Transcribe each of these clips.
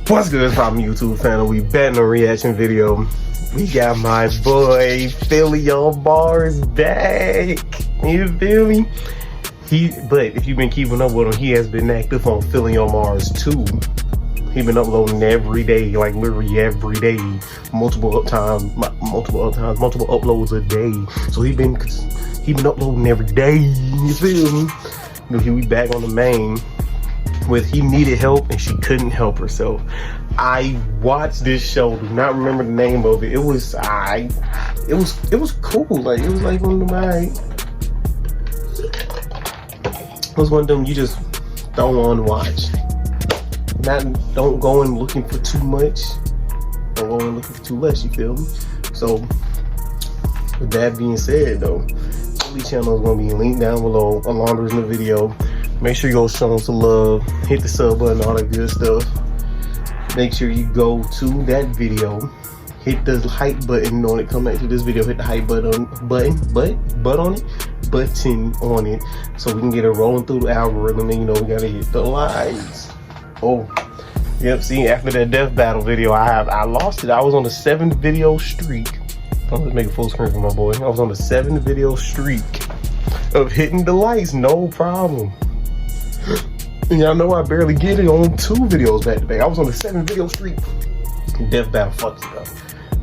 What's good, problem YouTube family? We back in a reaction video. We got my boy phillyonmars back. You feel me? But if you've been keeping up with him, he has been active on phillyonmars too. He been uploading every day, like literally every day, multiple uploads a day. So he been uploading every day. You feel me? We back on the main. With he needed help and she couldn't help herself. I watched this show, do not remember the name of it. It was cool. Like it was like one of them, it was one of them you just don't want to watch. Don't go in looking for too much. Don't go in looking for too less, you feel me? So with that being said though, the channel is gonna be linked down below along with the video. Make sure you go show them some love, hit the sub button, all that good stuff. Make sure you go to that video, hit the hype button on it. Come back to this video, hit the hype button on it, so we can get it rolling through the algorithm. And you know we gotta hit the likes. Oh, yep. See, after that death battle video, I lost it. I was on the 7th video streak. Oh, let's make a full screen for my boy. I was on the 7th video streak of hitting the likes, no problem. And y'all know I barely get it on 2 videos back to back. I was on the 7th video streak. Death battle fucks it up.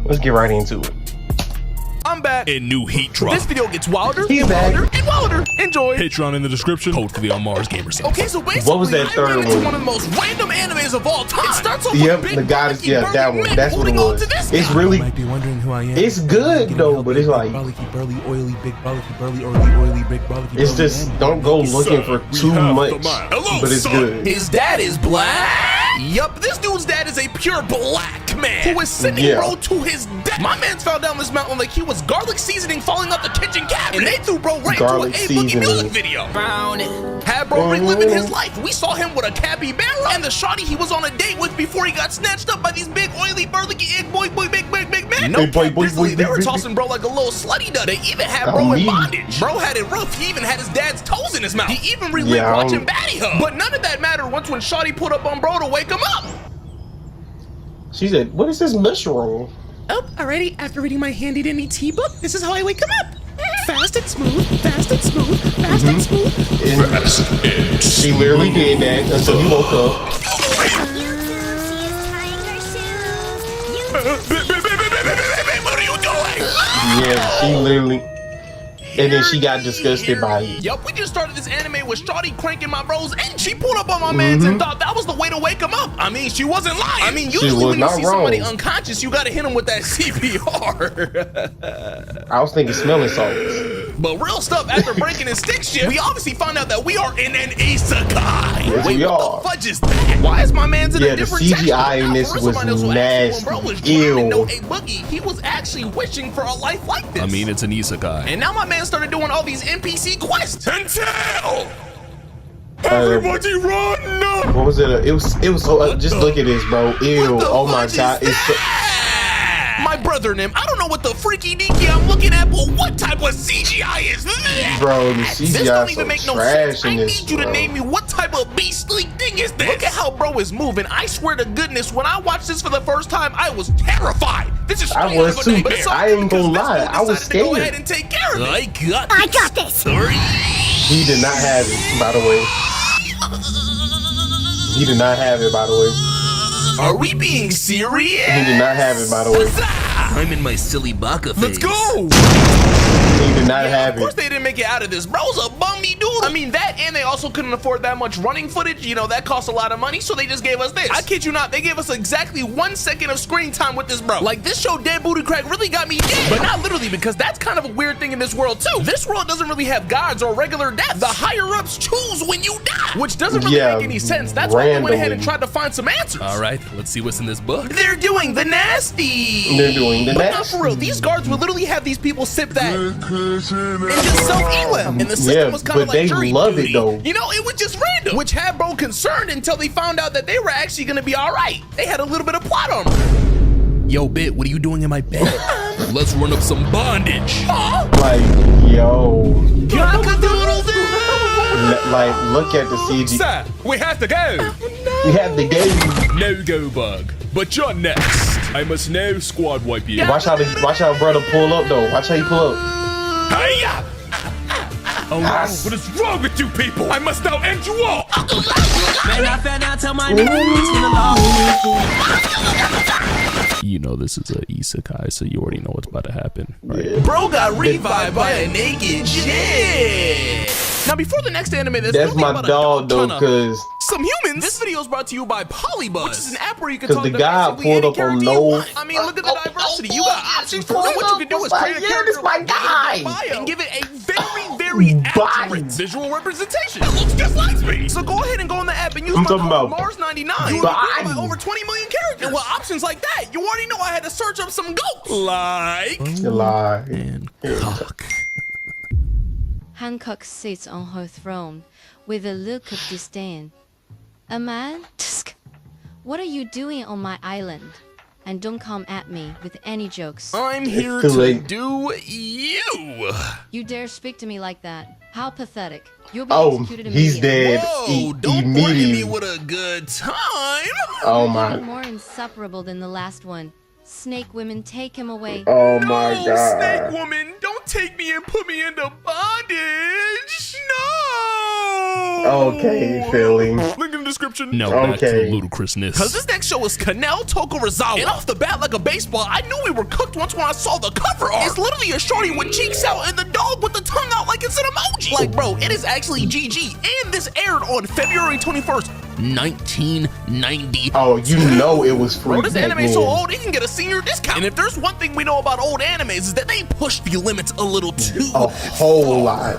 Let's get right into it. I'm back in new heat drop. This video gets wilder, He's back. and wilder. Enjoy. Patreon in the description. Code phillyonmars gamers. Okay, so basically, what was that third one? One of the most random animes of all time. It starts off yep, with big the goddess. Yeah, that one. That's what it was. It's guy. really. You might be wondering who I am. It's good though, but it's like. Burly, oily, big burly, oily, big It's just don't go looking for too much, but it's good. His dad is black. Yup, this dude's dad is a pure black man who is sending bro to his death. My man's fell down this mountain like he was garlic seasoning falling up the kitchen cabinet, and they threw bro right into a A-Boogie music video. Found it. Had bro reliving his life. We saw him with a capybara and the shawty he was on a date with before he got snatched up by these big oily burly big men. No, they were tossing bro like a little slutty dud. They even had bro in bondage. Bro had it rough. He even had his dad's toes in his mouth. He even relived watching Batty Hub. But none of that mattered once when shawty put up on bro to wake him up. She said, "What is this mushroom?" Oh, alrighty. After reading my handy dandy tea book, this is how I wake him up. Fast and smooth, fast and smooth, fast and smooth. And she literally did that until he woke up. What are you doing? Yeah, she literally. And then she got disgusted by it. Yup, we just started this anime with Shawty cranking my bros, and she pulled up on my mans and thought that was the way to wake him up. I mean, she wasn't lying. I mean, usually when you see somebody unconscious, you gotta hit him with that CPR. I was thinking smelling salts. But real stuff, after breaking his stick shit, we obviously find out that we are in an isekai. Yes, wait, we what are. the fudge is that? Why is my man's in a different the CGI in this was nasty. Ew. He was actually wishing for a life like this. I mean, it's an isekai. And now my man started doing all these NPC quests. Until Everybody run! What was it? It was so. Just look at this, bro. Ew. Oh my god. It's so. My brother and him, I don't know what the freaky deaky I'm looking at, but what type of CGI is this? Bro, the CGI this don't even so make no trash sense. in I this, need you to name me what type of beastly thing is this? Look at how bro is moving. I swear to goodness, when I watched this for the first time, I was terrified. This is I was too. I ain't gonna lie. I was scared. Go ahead and take care of it. I got this. He did not have it, by the way. He did not have it, by the way. Are we being serious? He did not have it, by the way. I'm in my silly baka phase. Let's go! He did not have Of course it. they didn't make it out of this. Bro's a bummy dude. I mean, that and they also couldn't afford that much running footage. You know, that costs a lot of money, so they just gave us this. I kid you not, they gave us exactly 1 second of screen time with this bro. Like, this show Dead Booty Crack really got me dead. But not literally, because that's kind of a weird thing in this world, too. This world doesn't really have gods or regular deaths. The higher-ups choose when you die, which doesn't really make any sense. That's why they went ahead and tried to find some answers. All right, let's see what's in this book. They're doing the nasty. They're doing the But not nasty. for real. These guards would literally have these people sip that and just self-heal them. And the system was kind of like jury duty. It though. You know, it was just random, which had bro concerned until they found out that they were actually going to be all right. They had a little bit of plot armor. Yo, Bit, what are you doing in my bed? Let's run up some bondage. Like, yo. Cock-a-doodle-doo. Like, look at the CG. Sir, we have to go. We have the game. No go bug. But you're next. I must now squad wipe you. Watch how brother pull up though. Watch how he pull up. Hiya! Oh no, what is wrong with you people? I must now end you all! You know this is a isekai, so you already know what's about to happen, right? Yeah. Bro got revived by a naked chick. Now, before the next anime, That's my dog though, cause some humans. This video is brought to you by Polybuzz, which is an app where you can talk the to guy basically pulled any up on character you no. want. I mean, look at the diversity. You got options for it. What you can do is create a character my guy. and give it a very accurate visual representation. It looks just like me. So go ahead and go on the app and use my code Mars99. You will by over 20 million characters. And with options like that, you already know I had to search up some goats. Like And cock. Hancock sits on her throne with a look of disdain. A man? Tsk. What are you doing on my island? And don't come at me with any jokes. I'm here to do you. You dare speak to me like that? How pathetic. You'll be executed he's immediately. dead. Whoa, don't threaten me with a good time. Oh my. More insufferable than the last one. Snake women, take him away. Oh my No, god. snake woman, don't take me and put me into bondage. No. Okay, Philly. Link in the description. Now back to Okay. the ludicrousness. Cause this next show is Kanel Tokorozawa. And off the bat like a baseball, I knew we were cooked once when I saw the cover art. It's literally a shorty with cheeks out and the dog with the tongue out like it's an emoji. Like, bro, it is actually GG. And this aired on February 21st, 1990. Oh, you know it was free. Bro, this back anime so then. old, it can get a senior discount. And if there's one thing we know about old animes is that they push the limits a little too A whole lot.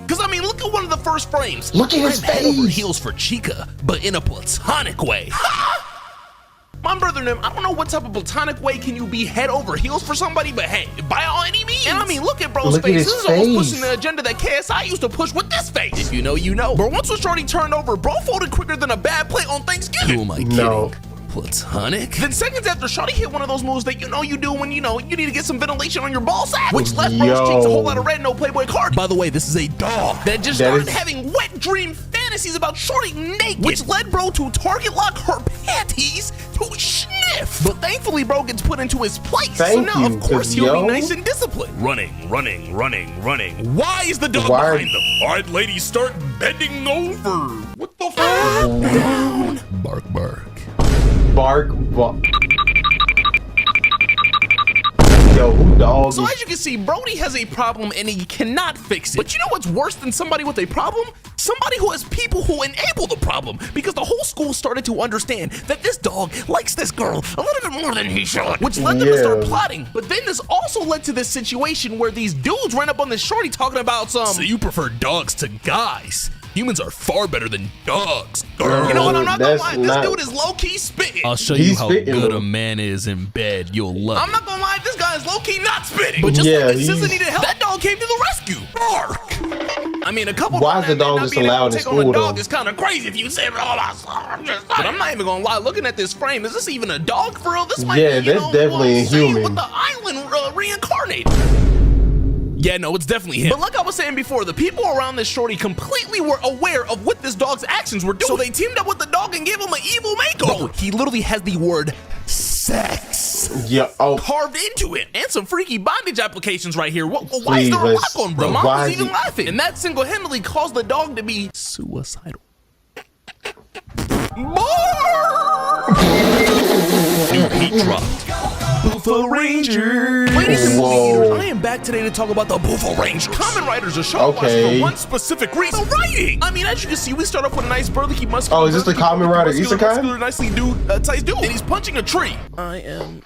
Cause I mean, look at one of the first frames. Look at his I'm head over face. heels for Chica, but in a platonic way. My brother and him, I don't know what type of platonic way can you be head over heels for somebody, but hey, by all any means. And I mean, look at bro's Look at face. his This is almost face. pushing the agenda that KSI used to push with this face. If you know, you know. Bro, once when Shorty turned over, bro folded quicker than a bad plate on Thanksgiving. Who am I kidding? No. Platonic? Then seconds after, Shawty hit one of those moves that you know you do when you know you need to get some ventilation on your ball sack, which left bro's cheeks a whole lot of red, no Playboy card. By the way, this is a dog that just started having wet dream fantasies about Shorty naked, which led bro to target lock her panties to sniff. But thankfully, bro gets put into his place. So now, of course, he'll be nice and disciplined. Running. Why is the dog behind them? All right, ladies, start bending over. What the fuck? Bark, bark. Bark. Yo, who dog? So as you can see, Brody has a problem and he cannot fix it. But you know what's worse than somebody with a problem? Somebody who has people who enable the problem. Because the whole school started to understand that this dog likes this girl a little bit more than he should. Which led them to start plotting. But then this also led to this situation where these dudes ran up on this shorty talking about some... So you prefer dogs to guys? Humans are far better than dogs. You know what, I'm not gonna lie, this not- dude is low-key spitting. I'll show He's you how spitting, good bro. a man is in bed. You'll love I'm it. not gonna lie, this guy is low-key not spitting. But just Yeah, like his sister he's- needed help, that dog came to the rescue. Bark. I mean, a couple Why is the grown men dog not just being able allowed to in take on a school, dog though? is kind of crazy if you say, but I'm not even gonna lie, looking at this frame, is this even a dog for real? This might Yeah, be, you that's know, definitely a Saint human. with the island reincarnated. Yeah, no, it's definitely him. But like I was saying before, the people around this shorty completely were aware of what this dog's actions were doing. So they teamed up with the dog and gave him an evil makeover. Bro, he literally has the word sex Yeah. Oh. carved into it. And some freaky bondage applications right here. Why is Please, there a let's- lock on, bro? Mom why was is even he- laughing. And that single-handedly caused the dog to be Suicidal. New heat dropped. Buffalo Ranger. Ladies and Whoa. leaders, I am back today to talk about the Buffalo Rangers. Common Writers are show Okay. for one specific reason. The writing. I mean, as you can see, we start off with a nice burly muscular. Oh, is this the Kamen Rider Isekai? Nicely tight dude, and he's punching a tree. I am.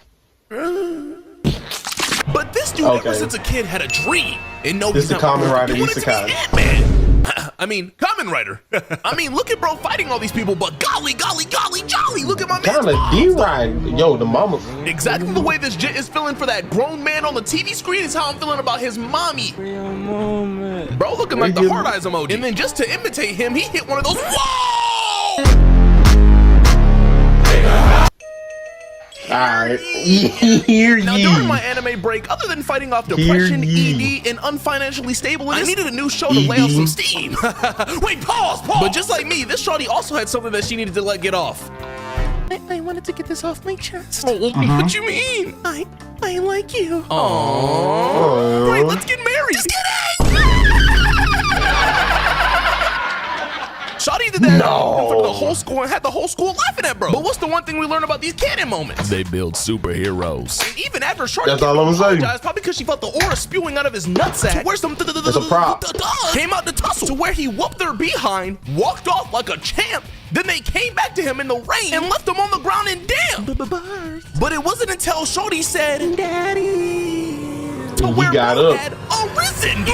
But this dude, ever since a kid, had a dream, and no, This he's the not. Kamen Rider He wanted to be Isekai. Ant-Man. I mean, Kamen Rider. I mean, look at bro fighting all these people, but golly, jolly, look at my man's Kind of mom. D-Ride. Yo, the mama. Exactly the way this jit is feeling for that grown man on the TV screen is how I'm feeling about his mommy. Bro looking like the hard eyes emoji. And then just to imitate him, he hit one of those. Whoa! Alright. Hear Now, ye. during my anime break, other than fighting off depression, ED, and unfinancially stableness, I needed a new show to lay off some steam. Wait, pause. But just like me, this shawty also had something that she needed to let get off. I wanted to get this off my chest. What you mean? I like you. Aww. Wait, let's get married. Just kidding. Shawty did that in front of the whole school and had the whole school laughing at bro. But what's the one thing we learned about these canon moments? They build superheroes. And even after Shawty That's all I'm saying. apologized, probably because she felt the aura spewing out of his nutsack, to where some That's a prop. came out to tussle, to where he whooped their behind, walked off like a champ. Then they came back to him in the rain and left him on the ground in damp. But it wasn't until Shorty said, "Daddy," to He where got bro up. had arisen.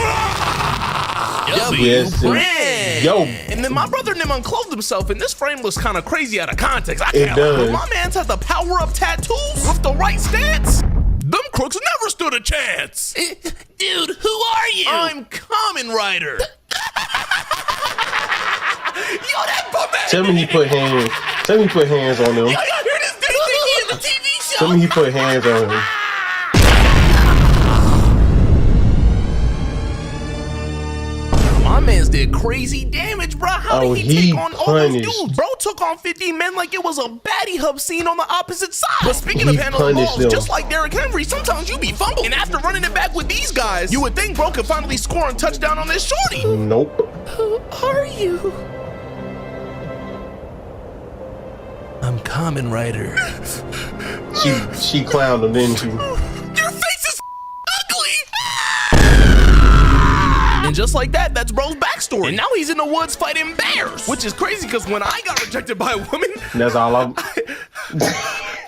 Yes, Friend. yo. And then my brother and them unclothed himself, and this frame looks kind of crazy out of context. I It can't lie, does. but my man's has the power of tattoos with the right stance. Them crooks never stood a chance. Dude, who are you? I'm Kamen Rider. Yo, that bum ass. Tell me he put hands. Tell me he put hands on them. Yo, y'all hear this dude thinking in the TV show? Tell me he put hands on him. My man's did crazy damage, bro. How Oh, did he take he on all those punished. dudes? Bro took on 15 men like it was a baddie hub scene on the opposite side. But speaking of He handling punished balls, them. just like Derrick Henry, sometimes you be fumbled. And after running it back with these guys, you would think bro could finally score and touchdown on this shorty. Nope. Who are you? I'm Kamen Rider. She clowned him, didn't she? Your face is ugly. And just like that, that's bro's backstory. And now he's in the woods fighting bears, which is crazy because when I got rejected by a woman, That's all I'm.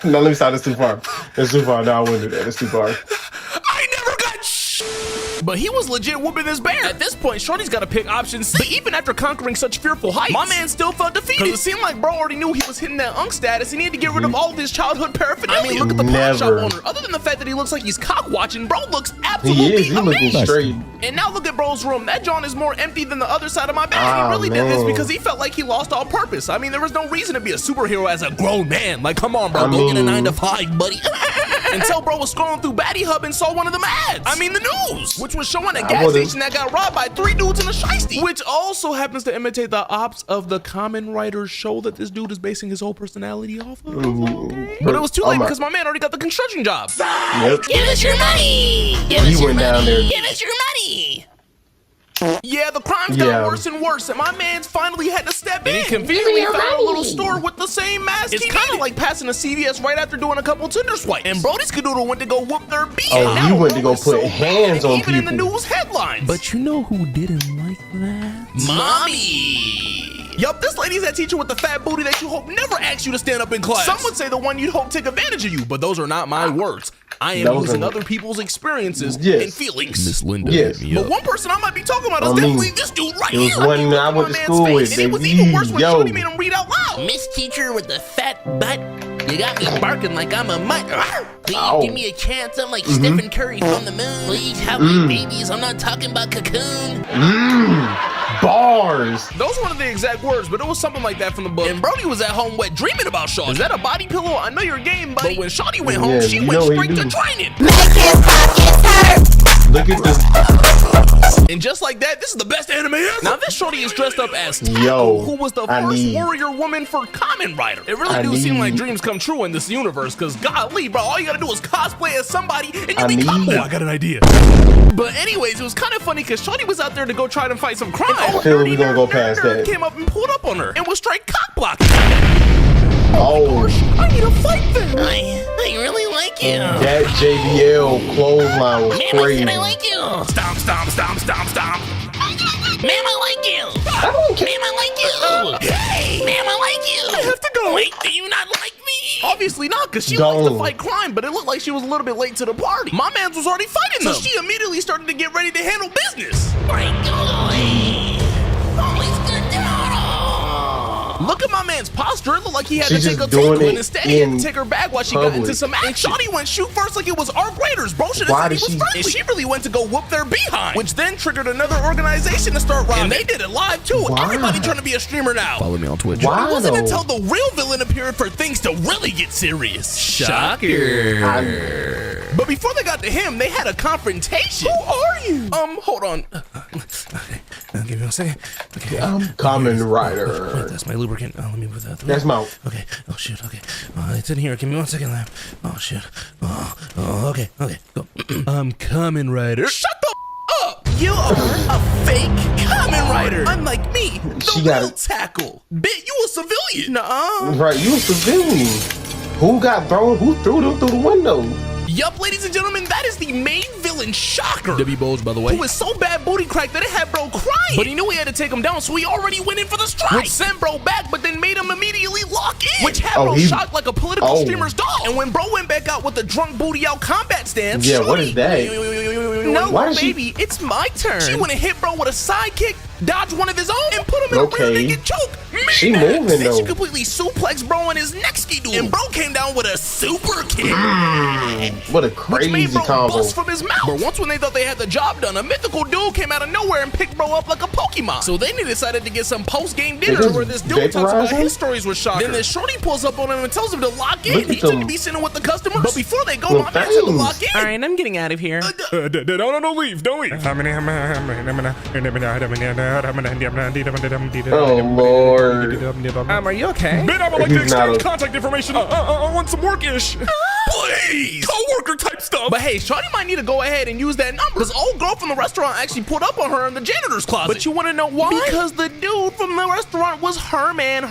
No, let me stop. That's too far. That's too far. No, I wouldn't do that. That's too far. I never got but he was legit whooping this bear. At this point, Shorty's got to pick option C. But even after conquering such fearful heights, my man still felt defeated. Because it seemed like bro already knew he was hitting that unk status. He needed to get rid of all of his childhood paraphernalia. I mean, look at the pawn shop Never. owner. Other than the fact that he looks like he's cock watching, bro looks absolutely He is. He looking amazing. straight. And now look at bro's room. That John is more empty than the other side of my bed. Ah, He really did this man. because he felt like he lost all purpose. I mean, there was no reason to be a superhero as a grown man. Like, come on, bro, I go get a mean- 9 to 5, buddy. Until bro was scrolling through Batty Hub and saw one of them ads. I mean, the news, which was showing a gas would've- station that got robbed by 3 dudes in a shiesty, which also happens to imitate the ops of the Kamen Rider show that this dude is basing his whole personality off of. But it was too late because my man already got the construction job. Yep. Give us your money. Give He went down there. Give us your money. Yeah, the crimes got Yeah. worse and worse, and my man's finally had to step in. He conveniently found a little store with the same mask. It's kind of like passing a CVS right after doing a couple Tinder swipes. And Brody's Cadoodle went to go whoop their beat. Oh, he went to go put hands on even in the people. news headlines. But you know who didn't like that? Mommy. Yup, this lady's that teacher with the fat booty that you hope never asks you to stand up in class. Some would say the one you'd hope take advantage of you, but those are not my words. I am Those using are- other people's experiences Yes. and feelings. Miss Linda Yes. hit me But up. one person I might be talking about is I mean, definitely this dude right it was here. one He I on went my to man's school face, with, and it was baby. even worse when Yo. Shorty made him read out loud. Miss Teacher with the fat butt, you got me barking like I'm a mutt. Please Ow. give me a chance. I'm like Stephen Curry from the moon. Please have my babies. I'm not talking about Cocoon. Bars. Those weren't the exact words, but it was something like that from the book. And Brody was at home wet dreaming about Shawty. Is that a body pillow? I know your game, buddy. But when Shawty went home, Yeah, she you went know he straight to do. training. Look at this. And just like that, this is the best anime ever. Now this Shorty is dressed up as Taco, Yo, who was the I first need- warrior woman for Kamen Rider. It really I do seem need- like dreams come true in this universe, cause golly, bro, all you gotta do is cosplay as somebody and you I become need- one. I got an idea. But anyways, it was kind of funny because Shorty was out there to go try to fight some crime. I feel we gonna go past that. Came up and pulled up on her and was straight cock blocking. Oh, I need to fight them. I really like you. that JBL clothesline was Man, I crazy. said I like you. Stomp, stomp, stomp, stomp, stomp. Ma'am, I like you. I don't care. Ma'am, I like you. Hey, ma'am, I like you. I have to go. Wait, do you not like me? Obviously not, because she likes to Don't. fight crime, but it looked like she was a little bit late to the party. My man's was already fighting them. So she immediately started to get ready to handle business. My God. Holy Skedaddle. Look at my man's posture. It looked like he had She's to take a just doing tackle, it and instead he had to in take her back while she got into public. some action. Shawty went shoot first like it was Arc Raiders. Bro should Why have said he did was she- friendly. And she really went to go whoop their behind, which then triggered another organization to start robbing. And they did it live too. Why? Everybody trying to be a streamer now. Follow me on Twitch. Why It wasn't though? until the real villain appeared for things to really get serious. Shocker. But before they got to him, they had a confrontation. Who are you? Hold on. Give me 1 second. Okay. Kamen Rider. That's my lubricant. Let me put that through. That's my. Okay. Oh shit. Okay. It's in here. Give me 1 second, Lamb. Oh shit. Okay. Okay. Go. I'm Kamen Rider. Shut the up. You are a fake Kamen Rider. Unlike me, She the got real it. tackle. Bitch, you a civilian. Nuh-uh. Right, you a civilian. Who got thrown? Who threw them through the window? Yup, ladies and gentlemen, that is the main villain, Shocker. W Bulge, by the way. Who was so bad booty crack that it had bro crying. But he knew he had to take him down, so he already went in for the strike. Which sent bro back, but then made him immediately lock in. Which had bro shocked like a political streamer's dog. And when bro went back out with the drunk booty out combat stance, Yeah, what is that? No, Why is she- baby, it's my turn. She went and hit bro with a sidekick, dodged one of his own, and put him in a real naked choke. She moving Then though. she completely suplexed bro on his neck ski dude. And bro came down with a super kick. What a Which made crazy bro combo. bust from his mouth. But once when they thought they had the job done, a mythical dude came out of nowhere and picked bro up like a Pokemon. So then they decided to get some post-game dinner just where this dude talks about vaporize him? his stories with Shocker. Then this shorty pulls up on him and tells him to lock in. Look at He took them. to be sitting with the customers. But before they go, Them my man said to things. lock in. All right, I'm getting out of here. Don't leave. Don't leave. Oh Lord. Are you okay? Ben, I would like to He's not exchange a- contact information. I want some work-ish. Please! Co-worker type stuff. But hey, Shawty might need to go ahead and use that number. Because old girl from the restaurant actually pulled up on her in the janitor's closet. But you want to know why? Because the dude from the restaurant was her man.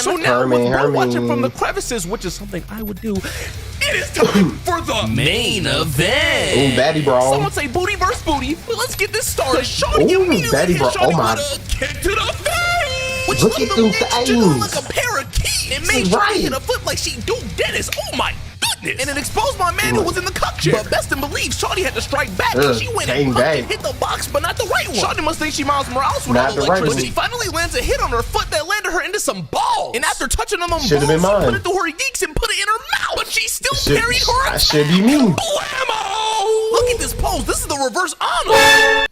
So now with bro watching from the crevices, which is something I would do, it is time for the main event. Ooh, Batty Brawl. Someone say booty versus booty, but let's get this started. Shawty Ooh, immediately Batty hit Brawl. Shawty Oh, my. with a kick to the face. Which Look left at the them bitch jiggling things. like a pair of keys. It made Right. Shawty hit a foot like she do Dennis. Oh my goodness. And it exposed my man who was in the cup chair. But best in believe, Shawty had to strike back. And she went came and back. hit the box, but not the right one. Shawty must think she Miles Morales with Not all the the right electricity. one. She finally lands a hit on her foot that landed her into some balls. And after touching on them Should've balls, been she put mine. it through her yeeks and put it in her mouth. But she still Should- parried her that attack. should be me. Blammo! Look at this pose. This is the reverse honor.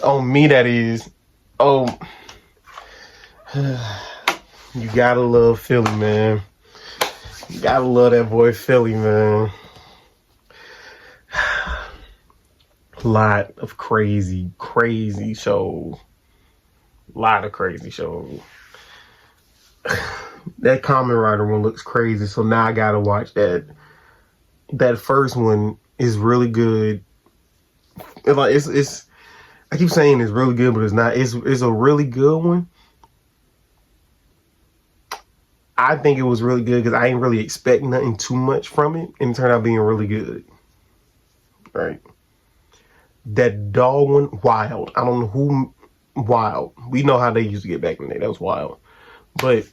Oh, me that is. Oh. You gotta love Philly, man. You gotta love that boy Philly, man. Lot of crazy shows. Lot of crazy shows. That Kamen Rider one looks crazy, so now I gotta watch that. That first one is really good. It's I keep saying it's really good, but it's not. It's a really good one. I think it was really good because I ain't really expect nothing too much from it, and it turned out being really good. Right. That dog one, wild. I don't know who, wild. We know how they used to get back in the day. That was wild. But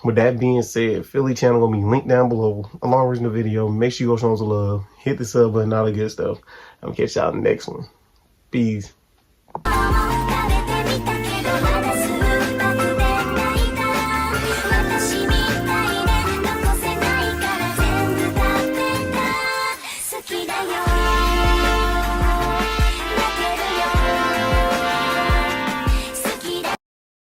with that being said, Philly channel will be linked down below, along with the video. Make sure you go show some love, hit the sub button, all the good stuff. I'm gonna catch y'all in the next one. Peace.